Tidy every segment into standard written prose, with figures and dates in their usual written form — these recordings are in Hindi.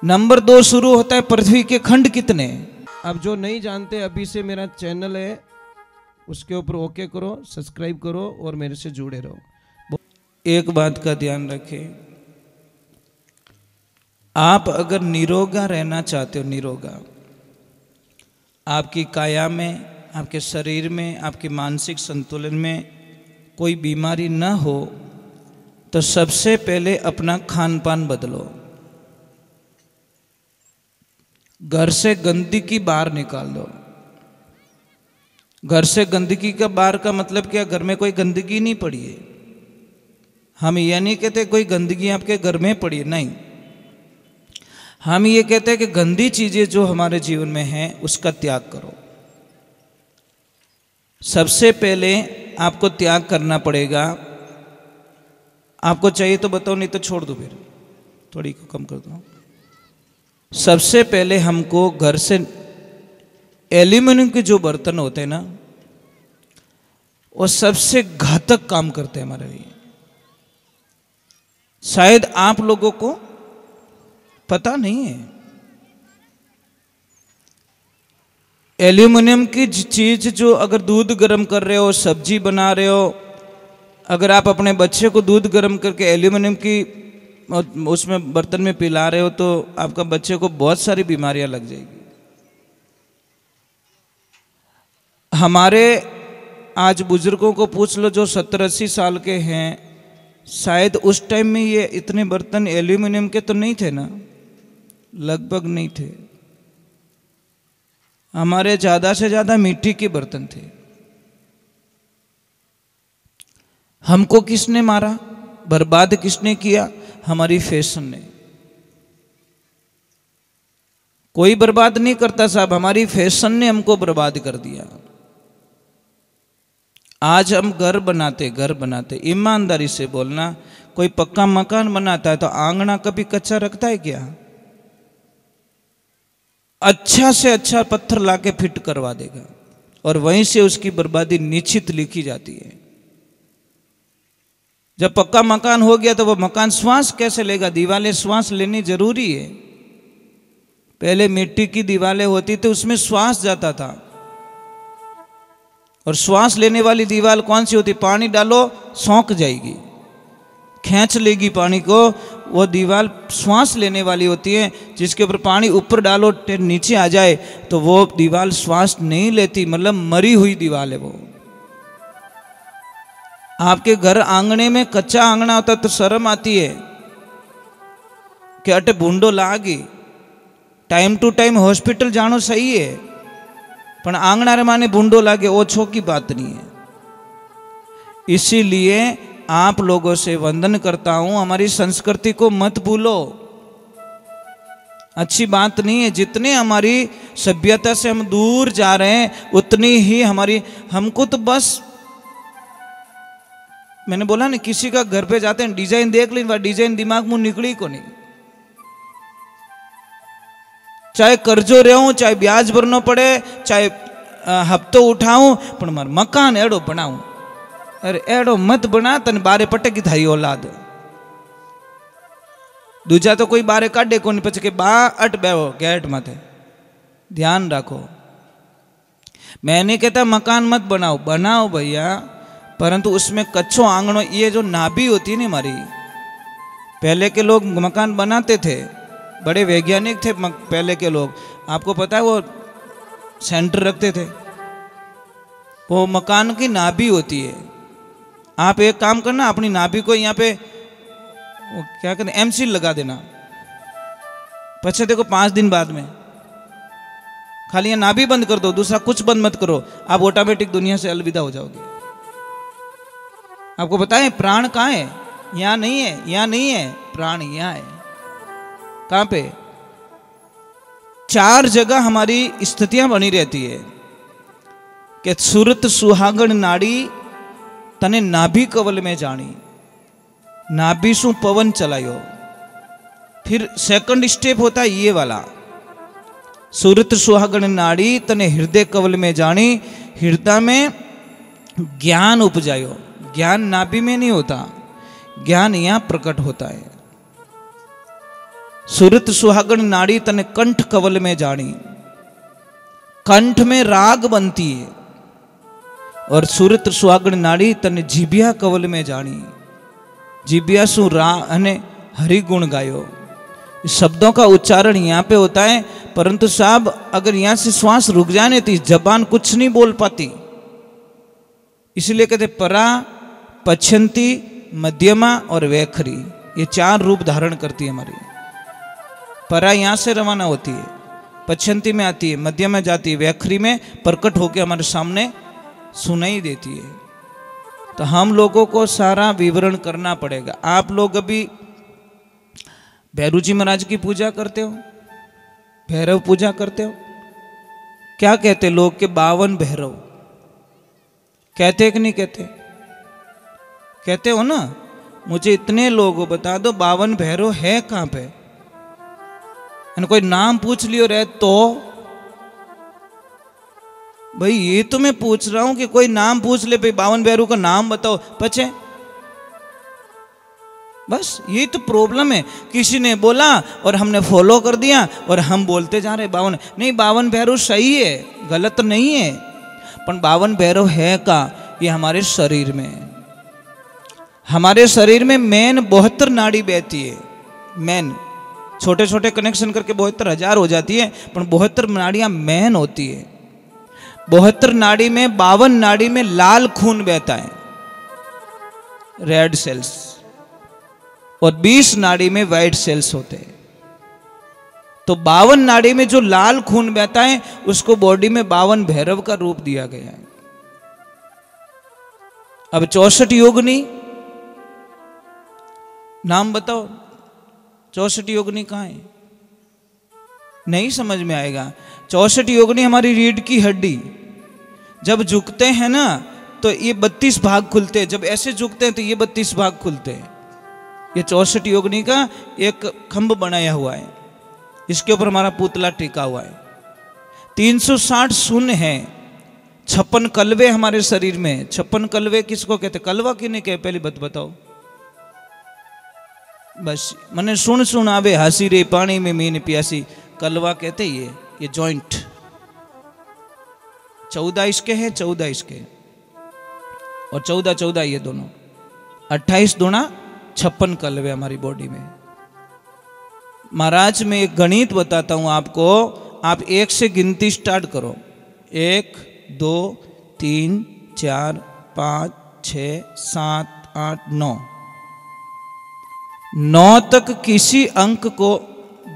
नंबर 2 शुरू होता है पृथ्वी के खंड कितने। अब जो नहीं जानते अभी से मेरा चैनल है उसके ऊपर ओके करो, सब्सक्राइब करो और मेरे से जुड़े रहो। एक बात का ध्यान रखें, आप अगर निरोगा रहना चाहते हो, निरोगा आपकी काया में, आपके शरीर में, आपके मानसिक संतुलन में कोई बीमारी न हो, तो सबसे पहले अपना खान पान बदलो। घर से गंदगी बाहर निकाल दो। घर से गंदगी का बाहर का मतलब क्या, घर में कोई गंदगी नहीं पड़ी है। हम ये नहीं कहते कोई गंदगी आपके घर में पड़ी है, नहीं। हम ये कहते हैं कि गंदी चीजें जो हमारे जीवन में हैं उसका त्याग करो। सबसे पहले आपको त्याग करना पड़ेगा। आपको चाहिए तो बताओ, नहीं तो छोड़ दो, फिर थोड़ी को कम कर दो। सबसे पहले हमको घर से एल्यूमिनियम के जो बर्तन होते हैं ना, वो सबसे घातक काम करते हैं हमारे लिए। शायद आप लोगों को पता नहीं है। एल्यूमिनियम की चीज जो, अगर दूध गर्म कर रहे हो, सब्जी बना रहे हो, अगर आप अपने बच्चे को दूध गर्म करके एल्यूमिनियम की उसमें बर्तन में पिला रहे हो, तो आपका बच्चे को बहुत सारी बीमारियां लग जाएगी। हमारे आज बुजुर्गों को पूछ लो जो 70-80 साल के हैं, शायद उस टाइम में ये इतने बर्तन एल्यूमिनियम के तो नहीं थे ना, लगभग नहीं थे। हमारे ज्यादा से ज्यादा मिट्टी के बर्तन थे। हमको किसने मारा, बर्बाद किसने किया? हमारी फैशन ने। कोई बर्बाद नहीं करता साहब, हमारी फैशन ने हमको बर्बाद कर दिया। आज हम घर बनाते, ईमानदारी से बोलना, कोई पक्का मकान बनाता है तो आंगना कभी कच्चा रखता है क्या? अच्छा से अच्छा पत्थर लाके फिट करवा देगा, और वहीं से उसकी बर्बादी निश्चित लिखी जाती है। जब पक्का मकान हो गया तो वो मकान श्वास कैसे लेगा? दीवारें श्वास लेनी जरूरी है। पहले मिट्टी की दीवारें होती थी, उसमें श्वास जाता था। और श्वास लेने वाली दीवार कौन सी होती? पानी डालो सौंक जाएगी, खींच लेगी पानी को। वो दीवार श्वास लेने वाली होती है, जिसके ऊपर पानी ऊपर डालो नीचे आ जाए तो वो दीवार श्वास नहीं लेती, मतलब मरी हुई दीवार है वो। आपके घर आंगने में कच्चा आंगना होता तो शर्म आती है कि अटे भूंडो लागी। टाइम टू टाइम हॉस्पिटल जानो सही है, पर आंगना रे माने भूंडो लागे ओछो की बात नहीं है। इसीलिए आप लोगों से वंदन करता हूं, हमारी संस्कृति को मत भूलो। अच्छी बात नहीं है। जितने हमारी सभ्यता से हम दूर जा रहे हैं उतनी ही हमको तो बस, मैंने बोला ना, किसी का घर पे जाते हैं डिजाइन देख ली, वह डिजाइन दिमाग में निकली को नहीं। चाहे कर्जो रहूं, चाहे ब्याज भरना पड़े, चाहे हफ्तो उठाऊं, पर मार मकान एड़ो बनाऊं। अरे एड़ो मत बना, तन बारे पटे की थारी औलाद। दूजा तो कोई बारे काटे को नहीं, पचे के बा अट बेहो गेट माथे। ध्यान रखो, मैं नहीं कहता मकान मत बनाओ, बनाओ भैया, परंतु उसमें कच्चो आंगनों, ये जो नाभि होती है ना हमारी, पहले के लोग मकान बनाते थे, बड़े वैज्ञानिक थे पहले के लोग। आपको पता है वो सेंटर रखते थे, वो मकान की नाभि होती है। आप एक काम करना, अपनी नाभि को यहाँ पे वो क्या करना, एमसील लगा देना। पछे देखो 5 दिन बाद में खाली यहाँ नाभि बंद कर दो, दूसरा कुछ बंद मत करो, आप ऑटोमेटिक दुनिया से अलविदा हो जाओगे। आपको पता है प्राण कहाँ है? यहाँ नहीं है, यहाँ नहीं है, प्राण यहाँ है। कहाँ पे? 4 जगह हमारी स्थितियां बनी रहती है कि सुरत सुहागण नाड़ी तने नाभि कवल में जानी, नाभि सु पवन चलायो। फिर सेकंड स्टेप होता है ये वाला, सुरत सुहागण नाड़ी तने हृदय कवल में जानी, हृदय में ज्ञान उपजायो। ज्ञान नाभि में नहीं होता, ज्ञान यहां प्रकट होता है। सुरत सुहागण नाड़ी तने कंठ कवल में जानी, कंठ में राग बनती है। और सुरत सुहागण नाड़ी तने जीबिया कवल में जानी, जीबिया सु रा अने हरि गुण गायो। शब्दों का उच्चारण यहाँ पे होता है, परंतु साहब अगर यहाँ से श्वास रुक जाने तो जबान कुछ नहीं बोल पाती। इसलिए कहते परा, पछंती, मध्यमा और वैखरी, ये 4 रूप धारण करती है हमारी। परा यहाँ से रवाना होती है, पछंती में आती है, मध्यमा में जाती है, वैखरी में प्रकट होकर हमारे सामने सुनाई देती है। तो हम लोगों को सारा विवरण करना पड़ेगा। आप लोग अभी भैरू जी महाराज की पूजा करते हो, भैरव पूजा करते हो, क्या कहते लोग के 52 भैरव कहते कि नहीं कहते? कहते हो ना? मुझे इतने लोगों बता दो 52 भैरव है कहां पे? कोई नाम पूछ लियो रहे तो भाई ये तो मैं पूछ रहा हूं कि कोई नाम पूछ ले, भाई 52 भैरव का नाम बताओ, पचे बस यही तो प्रॉब्लम है। किसी ने बोला और हमने फॉलो कर दिया और हम बोलते जा रहे 52 नहीं, 52 भैरव सही है, गलत नहीं है, पर 52 भैरव है का? ये हमारे शरीर में, हमारे शरीर में मेन 72 नाड़ी बहती है। मेन छोटे छोटे कनेक्शन करके 72,000 हो जाती है, पर 72 नाड़ियां मेन होती है। 72 नाड़ी में 52 नाड़ी में लाल खून बहता है, रेड सेल्स, और 20 नाड़ी में व्हाइट सेल्स होते हैं। तो 52 नाड़ी में जो लाल खून बहता है उसको बॉडी में 52 भैरव का रूप दिया गया है। अब 64 योगिनी नाम बताओ, 64 योगिनी कहां है? नहीं समझ में आएगा। 64 योगिनी हमारी रीढ़ की हड्डी, जब झुकते हैं ना तो ये 32 भाग खुलते हैं, जब ऐसे झुकते हैं तो ये 32 भाग खुलते हैं। ये 64 योगिनी का एक खंभ बनाया हुआ है, इसके ऊपर हमारा पुतला टिका हुआ है। 360 शून्य है, 56 कलवे हमारे शरीर में। 56 कलवे किसको कहते? कलवा किन्हें कहे पहले बताओ? बस मने सुन सुन आवे हंसी रे पानी में मीन प्यासी, कलवा कहते ये जॉइंट। 14 इसके हैं, 14 इसके, और 14 ये दोनों, 28 दूना 56 कलवे हमारी बॉडी में। महाराज मैं एक गणित बताता हूं आपको, आप 1 से गिनती स्टार्ट करो। 1 2 3 4 5 6 7 8 9 9 तक किसी अंक को,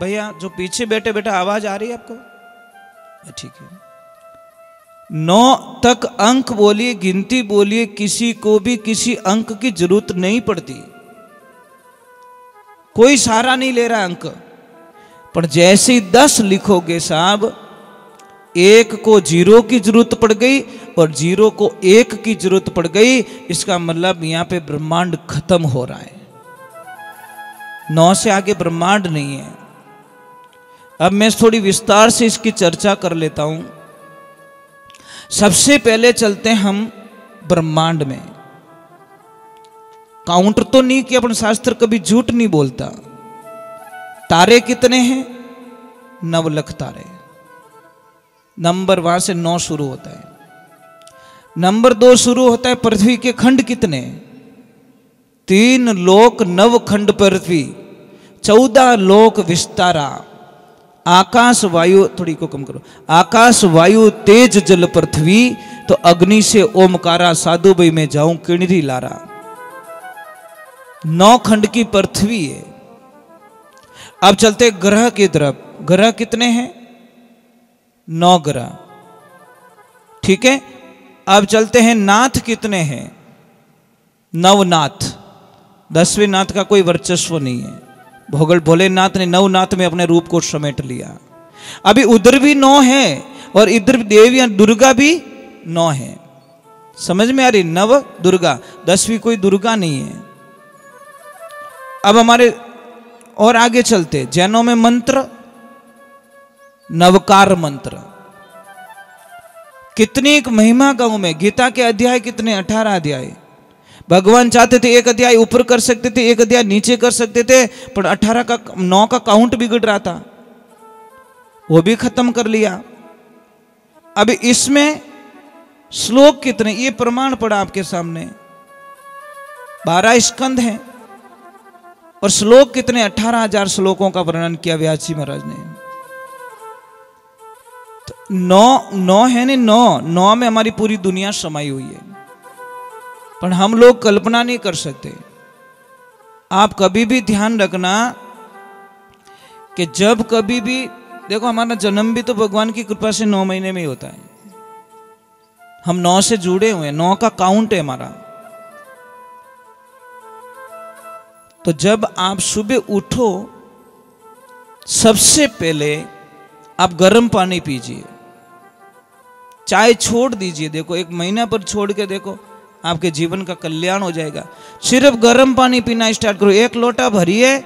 भैया जो पीछे बैठे बैठे आवाज आ रही है आपको? ठीक है। 9 तक अंक बोलिए, गिनती बोलिए, किसी को भी किसी अंक की जरूरत नहीं पड़ती, कोई सहारा नहीं ले रहा अंक। पर जैसे ही 10 लिखोगे साहब, 1 को 0 की जरूरत पड़ गई और 0 को 1 की जरूरत पड़ गई, इसका मतलब यहां पे ब्रह्मांड खत्म हो रहा है। 9 से आगे ब्रह्मांड नहीं है। अब मैं थोड़ी विस्तार से इसकी चर्चा कर लेता हूं। सबसे पहले चलते हैं हम ब्रह्मांड में। काउंटर तो नहीं कि अपन शास्त्र कभी झूठ नहीं बोलता। तारे कितने हैं? 9 लाख तारे। नंबर वहां से 9 शुरू होता है। नंबर 2 शुरू होता है पृथ्वी के खंड कितने? 3 लोक 9 खंड पृथ्वी, 14 लोक विस्तारा, आकाश वायु, थोड़ी को कम करो, आकाश वायु तेज जल पृथ्वी, तो अग्नि से ओमकारा, साधु भाई में जाऊं किणरी लारा। 9 खंड की पृथ्वी है। अब चलते ग्रह की तरफ। ग्रह कितने हैं? 9 ग्रह। ठीक है। अब चलते हैं नाथ कितने हैं? 9 नाथ। 10वें नाथ का कोई वर्चस्व नहीं है। भोलेनाथ ने 9 नाथ में अपने रूप को समेट लिया। अभी उधर भी 9 है और इधर देवियां दुर्गा भी 9 है। समझ में आ रही? 9 दुर्गा, 10वीं कोई दुर्गा नहीं है। अब हमारे और आगे चलते, जैनों में मंत्र नवकार मंत्र। कितनी एक महिमा गांव में, गीता के अध्याय कितने? 18 अध्याय। भगवान चाहते थे एक अध्याय ऊपर कर सकते थे, एक अध्याय नीचे कर सकते थे, पर 9 का काउंट बिगड़ रहा था, वो भी खत्म कर लिया। अब इसमें श्लोक कितने, ये प्रमाण पड़ा आपके सामने, 12 स्कंद हैं और श्लोक कितने, 18,000 श्लोकों का वर्णन किया व्यास जी महाराज ने। तो 9 है नहीं, 9 में हमारी पूरी दुनिया समाई हुई है, पर हम लोग कल्पना नहीं कर सकते। आप कभी भी ध्यान रखना कि जब कभी भी देखो, हमारा जन्म भी तो भगवान की कृपा से 9 महीने में ही होता है। हम 9 से जुड़े हुए हैं, 9 का काउंट है हमारा। तो जब आप सुबह उठो, सबसे पहले आप गर्म पानी पीजिए, चाय छोड़ दीजिए। देखो 1 महीना पर छोड़ के देखो, आपके जीवन का कल्याण हो जाएगा। सिर्फ गर्म पानी पीना स्टार्ट करो, 1 लोटा भरिए,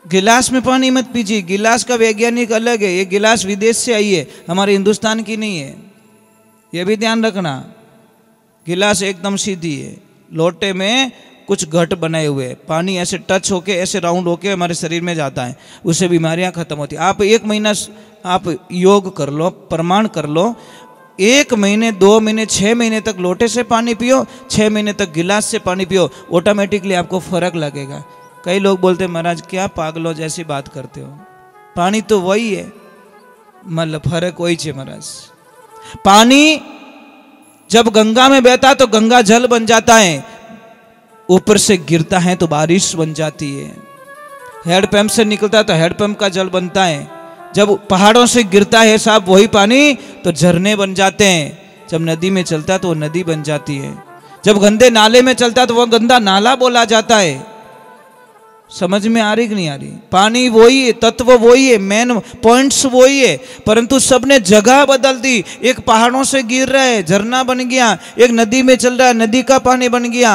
गिलास में पानी मत पीजिए। गिलास का वैज्ञानिक अलग है, ये गिलास विदेश से आई है, हमारे हिंदुस्तान की नहीं है, ये भी ध्यान रखना। गिलास एकदम सीधी है, लोटे में कुछ घट बनाए हुए, पानी ऐसे टच होके, ऐसे राउंड होके हमारे शरीर में जाता है, उससे बीमारियां खत्म होती है। आप 1 महीना आप योग कर लो, प्रमाण कर लो, 1 महीने, 2 महीने, 6 महीने तक लोटे से पानी पियो, 6 महीने तक गिलास से पानी पियो, ऑटोमेटिकली आपको फर्क लगेगा। कई लोग बोलते हैं महाराज क्या पागलों जैसी बात करते हो, पानी तो वही है, मतलब फर्क वही है महाराज। पानी जब गंगा में बहता है तो गंगा जल बन जाता है, ऊपर से गिरता है तो बारिश बन जाती है। हैंडपंप से निकलता है तो हैंडपंप का जल बनता है। जब पहाड़ों से गिरता है साहब वही पानी तो झरने बन जाते हैं। जब नदी में चलता है तो वो नदी बन जाती है। जब गंदे नाले में चलता है तो वह गंदा नाला बोला जाता है। समझ में आ रही कि नहीं आ रही? पानी वही है, तत्व वही है, मेन पॉइंट्स वही है, परंतु सबने जगह बदल दी। एक पहाड़ों से गिर रहा है, झरना बन गया, एक नदी में चल रहा है, नदी का पानी बन गया।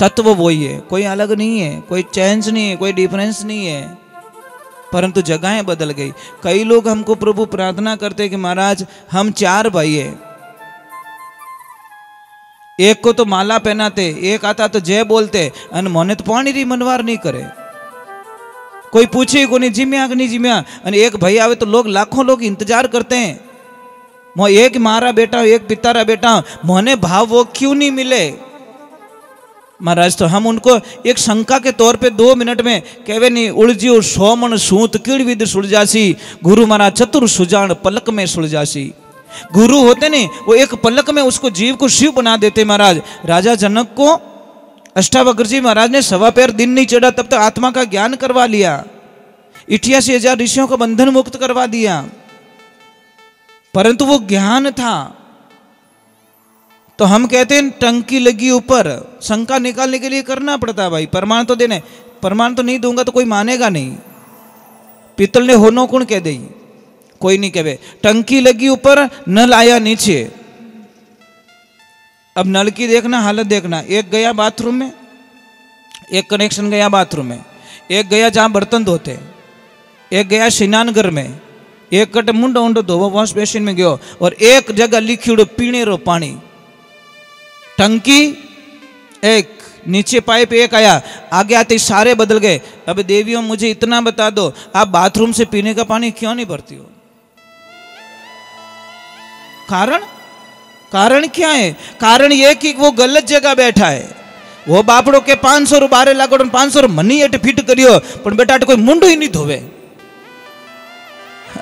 तत्व वही है, कोई अलग नहीं है, कोई चेंज नहीं है, कोई डिफरेंस नहीं है, परंतु जगहें बदल गई। कई लोग हमको प्रभु प्रार्थना करते कि महाराज हम 4 भाई हैं, एक को तो माला पहनाते, एक आता तो जय बोलते, अन मोने तो पानी री मनवार नहीं करे, कोई पूछे को नहीं जिम्या कि नहीं जिम्या। एक भाई आवे तो लोग लाखों लोग इंतजार करते हैं, मो एक मारा बेटा एक पितारा बेटा, मोने भाव वो क्यों नहीं मिले महाराज। तो हम उनको एक शंका के तौर पे 2 मिनट में कहवे नहीं, उलझियो 100 मन सूत किड़ विद सुलझासी, गुरु मारा चतुर सुजान पलक में सुलझासी। गुरु होते नहीं, वो एक पलक में उसको जीव को शिव बना देते महाराज। राजा जनक को अष्टावक्र जी महाराज ने 1.25 पैर दिन नहीं चढ़ा तब तक आत्मा का ज्ञान करवा लिया, 88,000 ऋषियों का बंधन मुक्त करवा दिया, परंतु वो ज्ञान था। तो हम कहते हैं टंकी लगी ऊपर, शंका निकालने के लिए करना पड़ता है भाई, प्रमाण तो देने, प्रमाण तो नहीं दूंगा तो कोई मानेगा नहीं। पीतल ने होनो कौन कह दे, कोई नहीं कहे। टंकी लगी ऊपर, नल आया नीचे। अब नल की देखना, हालत देखना, एक गया बाथरूम में, एक कनेक्शन गया बाथरूम में, एक गया जहां बर्तन धोते, एक गया स्नानघर में, एक कट मुंडो उंडो धोवा वॉश बेसिन में गयो, और एक जगह लिक्विड पीने रो पानी। टंकी एक, नीचे पाइप एक आया, आगे आते सारे बदल गए। अब देवियों मुझे इतना बता दो, आप बाथरूम से पीने का पानी क्यों नहीं भरती हो? कारण क्या है? कारण ये कि वो गलत जगह बैठा है। वो बापड़ो के 500 बारे लागो 500 मनी एट फिट करियो, पर बेटा कोई मुंडो ही नहीं धोवे।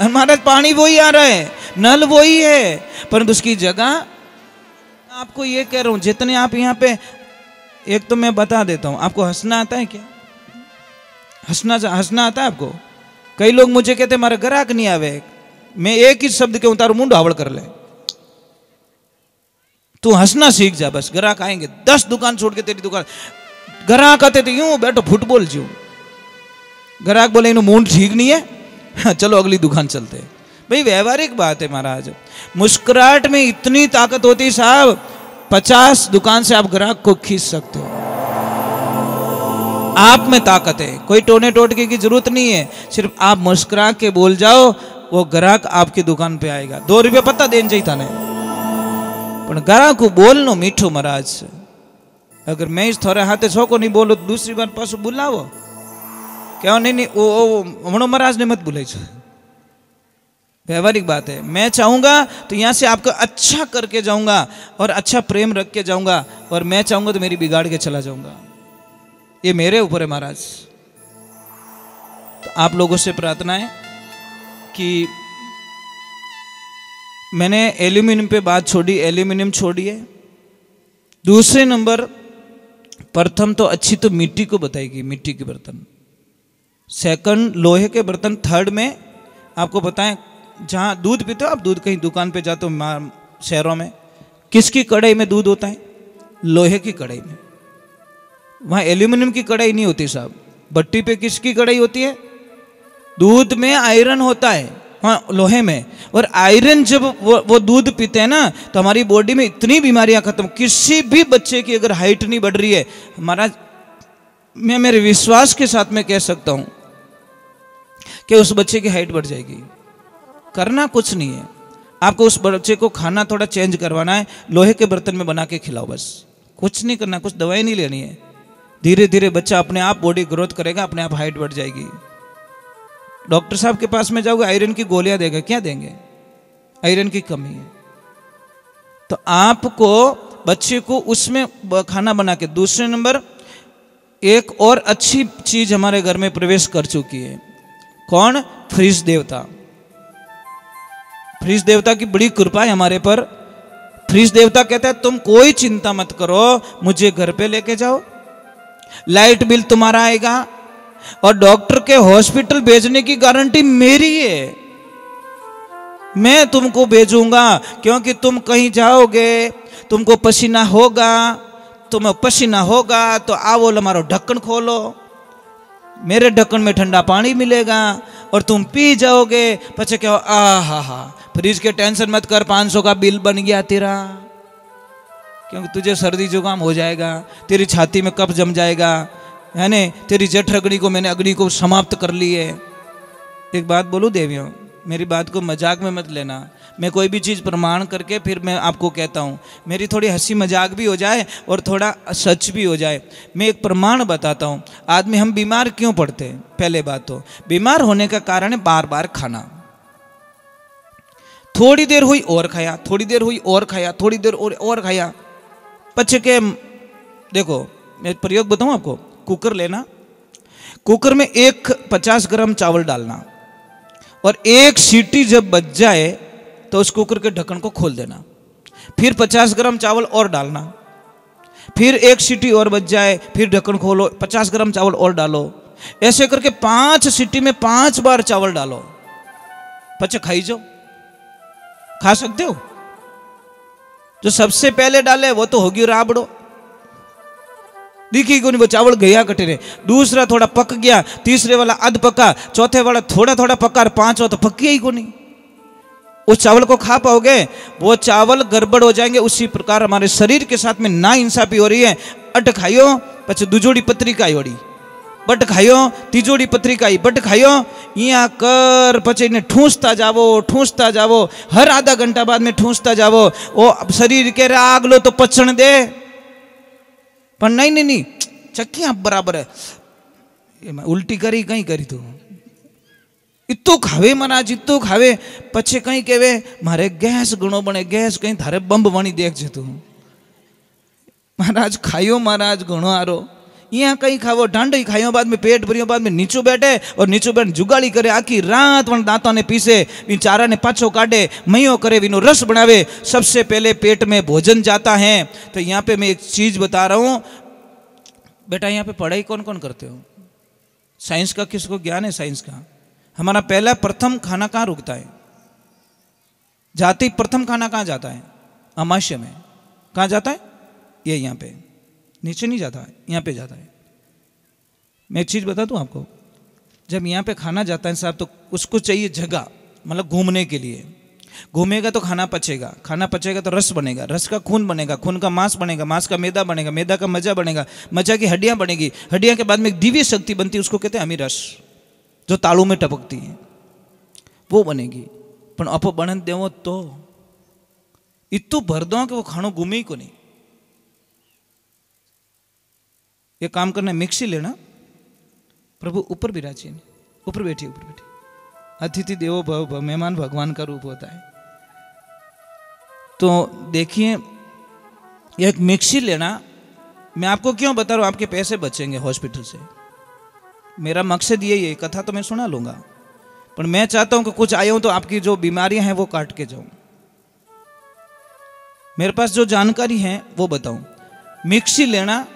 हमारा पानी वही आ रहा है, नल वही है, परंतु उसकी जगह। आपको ये कह रहा हूं, जितने आप यहाँ पे, एक तो मैं बता देता हूं, आपको हंसना आता है क्या? हंसना आता है आपको? कई लोग मुझे कहते हमारा ग्राहक नहीं आवे, मैं एक ही शब्द के तारू मुंड हावड़ कर ले, तू हंसना सीख जा, बस ग्राहक आएंगे। 10 दुकान छोड़ के तेरी दुकान, ग्राहक आते तो यूं बैठो फुटबॉल जो, ग्राहक बोले इन्हों मूड ठीक नहीं है, चलो अगली दुकान चलते। भाई व्यवहारिक बात है महाराज, मुस्कुराहट में इतनी ताकत होती साहब, 50 दुकान से आप ग्राहक को खींच सकते हो। आप में ताकत है, कोई टोने टोटके की जरूरत नहीं है, सिर्फ आप मुस्कुरा के बोल जाओ, वो ग्राहक आपकी दुकान पे आएगा। 2 रुपये पता देन चाहिए था ने, पण गरा को बोलनो मीठो महाराज। अगर मैं इस थोड़े हाथे छोको नहीं बोलो तो दूसरी बार पासो बुलावो क्या नहीं नहीं वो हमणो महाराज ने मत बुलाई। व्यवहारिक बात है। मैं चाहूंगा तो यहां से आपका अच्छा करके जाऊंगा और अच्छा प्रेम रख के जाऊंगा, और मैं चाहूंगा तो मेरी बिगाड़ के चला जाऊंगा। ये मेरे ऊपर है महाराज। तो आप लोगों से प्रार्थना है कि मैंने एल्यूमिनियम पे बात छोड़ी, एल्यूमिनियम छोड़िए। दूसरे नंबर, प्रथम तो अच्छी तो मिट्टी को बताएगी, मिट्टी के बर्तन। सेकंड लोहे के बर्तन। थर्ड में आपको बताएं, जहाँ दूध पीते हो आप, दूध कहीं दुकान पे जाते हो शहरों में, किसकी कढ़ाई में दूध होता है? लोहे की कढ़ाई में। वहाँ एल्यूमिनियम की कढ़ाई नहीं होती साहब। भट्टी पे किसकी कढ़ाई होती है? दूध में आयरन होता है, हाँ लोहे में। और आयरन जब वो दूध पीते हैं ना तो हमारी बॉडी में इतनी बीमारियां खत्म। किसी भी बच्चे की अगर हाइट नहीं बढ़ रही है हमारा, मैं मेरे विश्वास के साथ में कह सकता हूं कि उस बच्चे की हाइट बढ़ जाएगी। करना कुछ नहीं है, आपको उस बच्चे को खाना थोड़ा चेंज करवाना है, लोहे के बर्तन में बना के खिलाओ बस। कुछ नहीं करना, कुछ दवाई नहीं लेनी है। धीरे धीरे बच्चा अपने आप बॉडी ग्रोथ करेगा, अपने आप हाइट बढ़ जाएगी। डॉक्टर साहब के पास में जाओगे, आयरन की गोलियां देगा, क्या देंगे? आयरन की कमी है। तो आपको बच्चे को उसमें खाना बना के। दूसरे नंबर, एक और अच्छी चीज हमारे घर में प्रवेश कर चुकी है। कौन? फ्रिज देवता। फ्रिज देवता की बड़ी कृपा है हमारे पर। फ्रिज देवता कहता है तुम कोई चिंता मत करो, मुझे घर पे लेके जाओ, लाइट बिल तुम्हारा आएगा और डॉक्टर के हॉस्पिटल भेजने की गारंटी मेरी है। मैं तुमको भेजूंगा, क्योंकि तुम कहीं जाओगे, तुमको पसीना होगा, तुम्हें पसीना होगा तो आओ हमारा ढक्कन खोलो, मेरे ढक्कन में ठंडा पानी मिलेगा और तुम पी जाओगे। पचे क्या, हा फ्रिज के टेंशन मत कर, 500 का बिल बन गया तेरा, क्योंकि तुझे सर्दी जुकाम हो जाएगा, तेरी छाती में कफ जम जाएगा, है ने, तेरी जठ अग्नि को मैंने अग्नि को समाप्त कर ली है। एक बात बोलूं देवियों, मेरी बात को मजाक में मत लेना। मैं कोई भी चीज़ प्रमाण करके फिर मैं आपको कहता हूँ, मेरी थोड़ी हंसी मजाक भी हो जाए और थोड़ा सच भी हो जाए। मैं एक प्रमाण बताता हूँ। आदमी हम बीमार क्यों पड़ते हैं? पहले बात तो बीमार होने का कारण है बार बार खाना। थोड़ी देर हुई और खाया, थोड़ी देर हुई और खाया, थोड़ी देर और खाया। पचे के देखो, मैं प्रयोग बताऊँ आपको। कुकर लेना, कुकर में 50 ग्राम चावल डालना और एक सीटी जब बज जाए तो उस कुकर के ढक्कन को खोल देना। फिर 50 ग्राम चावल और डालना, फिर एक सीटी और बज जाए, फिर ढक्कन खोलो, 50 ग्राम चावल और डालो। ऐसे करके 5 सीटी में 5 बार चावल डालो। पचे खाई जाओ, खा सकते हो। जो सबसे पहले डाले वो तो होगी राबड़ो, दिखी को नहीं, वो चावल गया कटे ने। दूसरा थोड़ा पक गया, तीसरे वाला अध पका, चौथे वाला थोड़ा थोड़ा पका, और पांचवा तो पक गया ही को नहीं। उस चावल को खा पाओगे? वो चावल गड़बड़ हो जाएंगे। उसी प्रकार हमारे शरीर के साथ में ना इंसाफी हो रही है। अट खाइयो, पचे दूजोड़ी पत्रिका ओड़ी, बट खाइयो, तीजोड़ी पत्रिका बट खाइयो, यहाँ कर पचे ने ठूसता जावो, हर आधा घंटा बाद में ठूसता जावो। वो शरीर के राग लो तो पचन दे, पर नहीं चक्की बराबर है, उल्टी करी कहीं करी तू इतो खावे महाराज, इतो खावे। पछे कहीं कहवे मारे गैस घणो बने, गैस कहीं थारे बंब बनी देख तू। महाराज खायो, महाराज घणो आरो। यहाँ कहीं खावो, ढांडी खायो, बाद में पेट भरियो, बाद में नीचो बैठे और नीचो बैठ जुगाड़ी करे, आखी रात वन दांतों ने पीसे, इन चारा ने पाछो काटे, मयो करे, विनो रस बनावे। सबसे पहले पेट में भोजन जाता है। तो यहाँ पे मैं एक चीज बता रहा हूँ बेटा, यहाँ पे पढ़ाई कौन कौन करते हो? साइंस का किसको ज्ञान है? साइंस का हमारा पहला प्रथम खाना कहाँ रुकता है? जाति प्रथम खाना कहाँ जाता है? अमाशय में। कहाँ जाता है? ये यहाँ पे, नीचे नहीं जाता है, यहाँ पे जाता है। मैं एक चीज़ बता दूँ आपको, जब यहाँ पे खाना जाता है साहब, तो उसको चाहिए जगह, मतलब घूमने के लिए। घूमेगा तो खाना पचेगा, खाना पचेगा तो रस बनेगा, रस का खून बनेगा, खून का मांस बनेगा, मांस का मैदा बनेगा, मैदा का मजा बनेगा, मजा की हड्डियाँ बनेगी, हड्डियाँ के बाद में एक दिव्य शक्ति बनती है, उसको कहते हैं अमीरस, जो तालू में टपकती है, वो बनेगी। पण अपो बनन देवो तो इतू भर दो कि वो खानो घूमे ही को नहीं। ये काम करना, मिक्सी लेना, प्रभु ऊपर विराजी, ऊपर बैठी, ऊपर बैठी। अतिथि देवो भव, मेहमान भगवान का रूप होता है। तो देखिए, एक मिक्सी लेना, मैं आपको क्यों बता रहा हूं, आपके पैसे बचेंगे हॉस्पिटल से। मेरा मकसद यही है, कथा तो मैं सुना लूंगा, पर मैं चाहता हूं कि कुछ आया हूं तो आपकी जो बीमारियां हैं वो काट के जाऊं। मेरे पास जो जानकारी है वो बताऊं। मिक्सी लेना,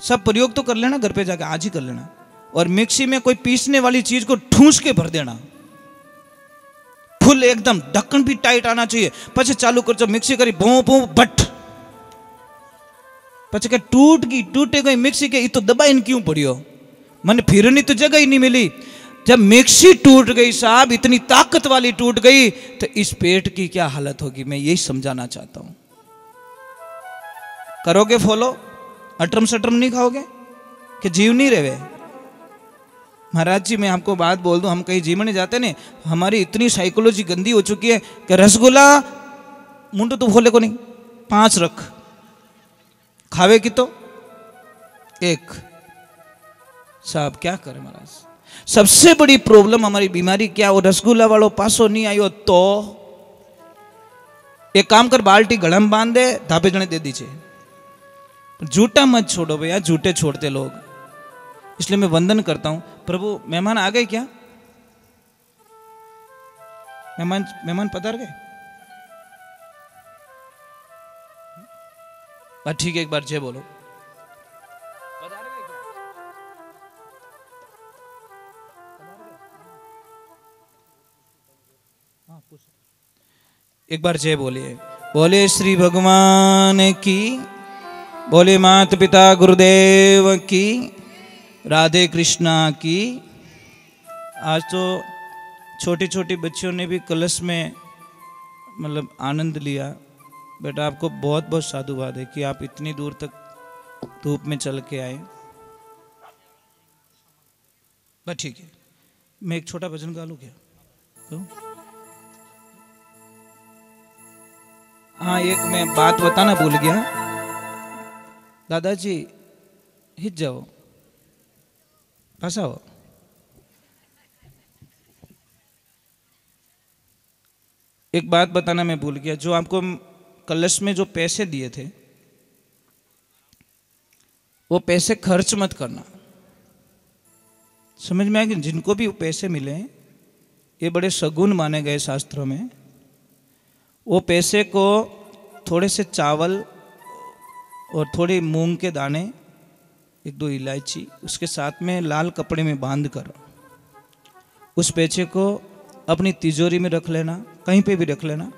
सब प्रयोग तो कर लेना, घर पे जाके आज ही कर लेना। और मिक्सी में कोई पीसने वाली चीज को ठूस के भर देना, फुल एकदम, ढक्कन भी टाइट आना चाहिए। पछे चालू कर जो मिक्सी करी, भों भों बट, पछे के टूट गई, टूटे गई मिक्सी के, तो दबा इन क्यों पड़ियो, मन फिरनी तो जगह ही नहीं मिली। जब मिक्सी टूट गई साहब, इतनी ताकत वाली टूट गई, तो इस पेट की क्या हालत होगी, मैं यही समझाना चाहता हूं। करोगे फॉलो, अटरम सटरम नहीं खाओगे कि जीव नहीं रहे। महाराज जी मैं आपको बात बोल दूं, हम कहीं जीवन जाते नहीं, हमारी इतनी साइकोलॉजी गंदी हो चुकी है कि रसगुल्ला मुंडो तो खोले को नहीं, 5 रख, खावे की तो 1। साहब क्या करें महाराज, सबसे बड़ी प्रॉब्लम हमारी बीमारी क्या, वो रसगुल्ला वालों पासो नहीं आयो तो एक काम कर, बाल्टी गड़म बांध दे, धापे जने दे दीजिए। झूठा मत छोड़ो भैया, झूठे छोड़ते लोग। इसलिए मैं वंदन करता हूं। प्रभु मेहमान आ गए क्या, मेहमान पधार गए? बात ठीक है, एक बार जय बोलो। पधार गए क्या? हाँ, एक बार जय बोलिए। बोले श्री भगवान की, बोले माता पिता गुरुदेव की, राधे कृष्णा की। आज तो छोटी छोटी बच्चियों ने भी कलश में मतलब आनंद लिया। बेटा आपको बहुत बहुत साधुवाद है कि आप इतनी दूर तक धूप में चल के आए। बस ठीक है, मैं एक छोटा भजन गा लूँ क्या? तो हाँ, एक मैं बात बताना भूल गया। दादाजी हिट जाओ, फंसाओ। एक बात बताना मैं भूल गया, जो आपको कलश में जो पैसे दिए थे वो पैसे खर्च मत करना। समझ में आया कि जिनको भी पैसे मिले ये बड़े सगुन माने गए शास्त्रों में। वो पैसे को थोड़े से चावल और थोड़ी मूंग के दाने, 1-2 इलायची, उसके साथ में लाल कपड़े में बांध कर उस पैसे को अपनी तिजोरी में रख लेना, कहीं पे भी रख लेना।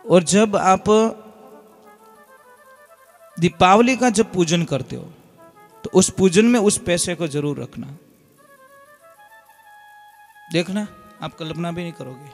और जब आप दीपावली का जब पूजन करते हो तो उस पूजन में उस पैसे को जरूर रखना। देखना आप कल्पना भी नहीं करोगे।